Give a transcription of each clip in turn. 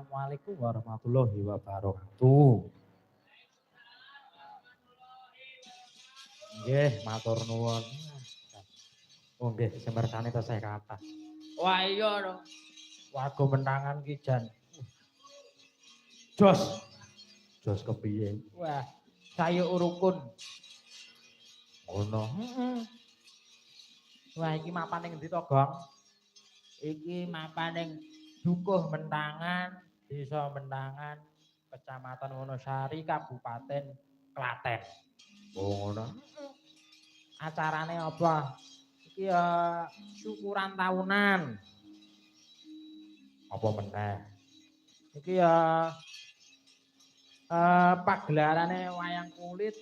Assalamualaikum warahmatullahi wabarakatuh. Nggih, matur nuwun. Oh nggih, semersane tesih kathah. Wah iya to. Warga menangan ki jan. Jos. Jos kepiye? Wah, saya urukun. Ngono. Heeh. Wah iki mapan ning ndi to, Gong? Iki mapan ning Dukuh Mentangan, Desa Mentangan, Kecamatan Wonosari, Kabupaten Klaten. Oh ngono. Acarane apa? Iki ya syukuran tahunan. Apa meneh? Iki ya pagelarane wayang kulit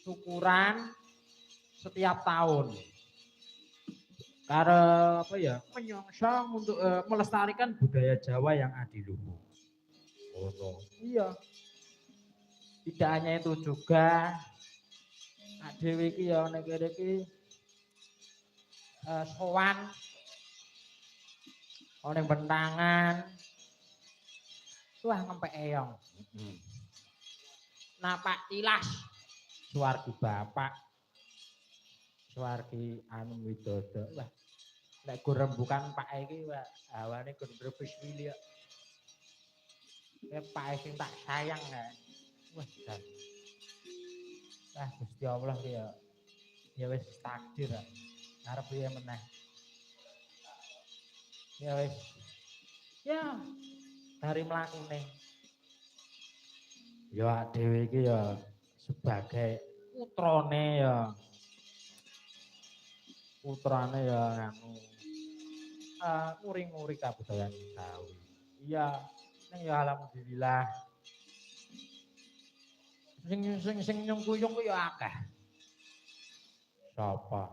syukuran setiap tahun. Karena apa ya? Menyongsong untuk melestarikan budaya Jawa yang adiluhung. Oh, no. Iya. Tidak hanya itu juga Dewi iki ya nek kene iki sowan ana bentangan. Wah ngempek eyong. Napak tilas. Suwargi bapak. Suwargi anu widodo. Wah. Nek go rembukan Pak iki wah hawane go ndrebes wili kok. Nek Pak sing tak sayang kan. Wah jan. Wah Gusti Allah ki ya wis takdir. Arep piye meneh. Ya wis. Ya dari mlakune. Ya dhewe iki ya sebagai putrane ya anu nguri-nguri kabudayaan Betawi. Iya, ning ya alhamdulillah. Sing nyungkuyung ku ya akeh. Sapa?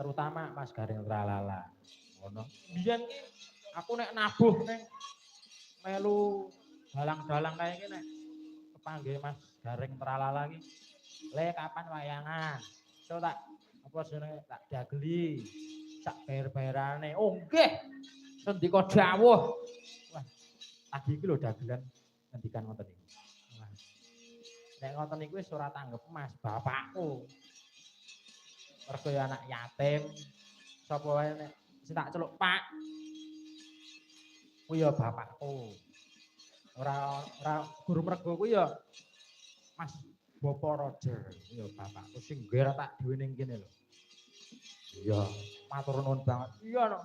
Terutama Mas Garing Tralala. Ngono. Biyen ki aku nek nabuh ning melu dalang-dalang kae iki nek kepanggih Mas Garing Tralala ki. Le kapan wayangan? So tak apa jenenge tak dageli. Sak bayar-bayarane. Oh nggih. Sendika dawuh. Wah, tadi iki lho dagelan ngendikan ngoten iki. Wah. Nek ngoten niku wis ora tanggep Mas, bapakku. Mergo ya anak yatim. Sapa wae nek sing tak celuk Pak. Kuwi ya bapakku. Ora guru mergo kuwi ya Mas Bopo Roger, ya bapakku sing ngger tak dhewe ning kene lho. Iya, matur nuwun banget. Iya no.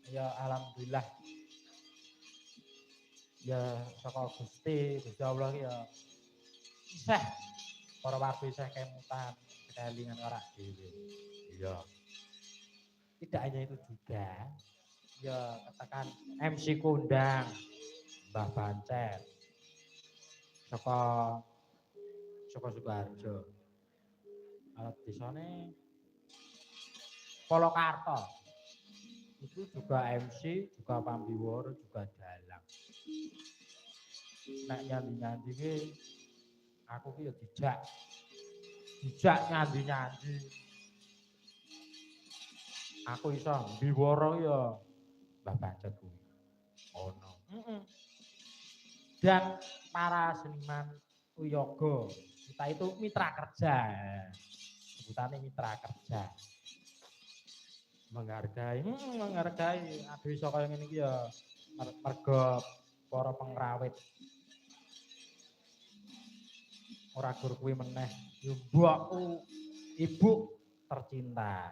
Ya alhamdulillah. Ya saka Gusti Allah ki ya isih para warga isih kemutan kelingan ora dhewe. Iya. Tidak hanya itu juga. Ya katakan MC kondang Mbah Bancet. Saka Sukoharjo. Desane Polokarto. Itu juga MC, juga pambiwara, juga dalang. Nek nyandi-nyandi ki aku ki ya dijak nyandi-nyandi. Aku iso mbiwara ya Mbah Bancet kuwi. Ono. Dan para seniman uyoga kita itu mitra kerja. Sebutannya mitra kerja. Menghargai aduh iso kaya ngene iki ya mergo para pengrawit ora gur kuwi meneh yo mbokku ibu tercinta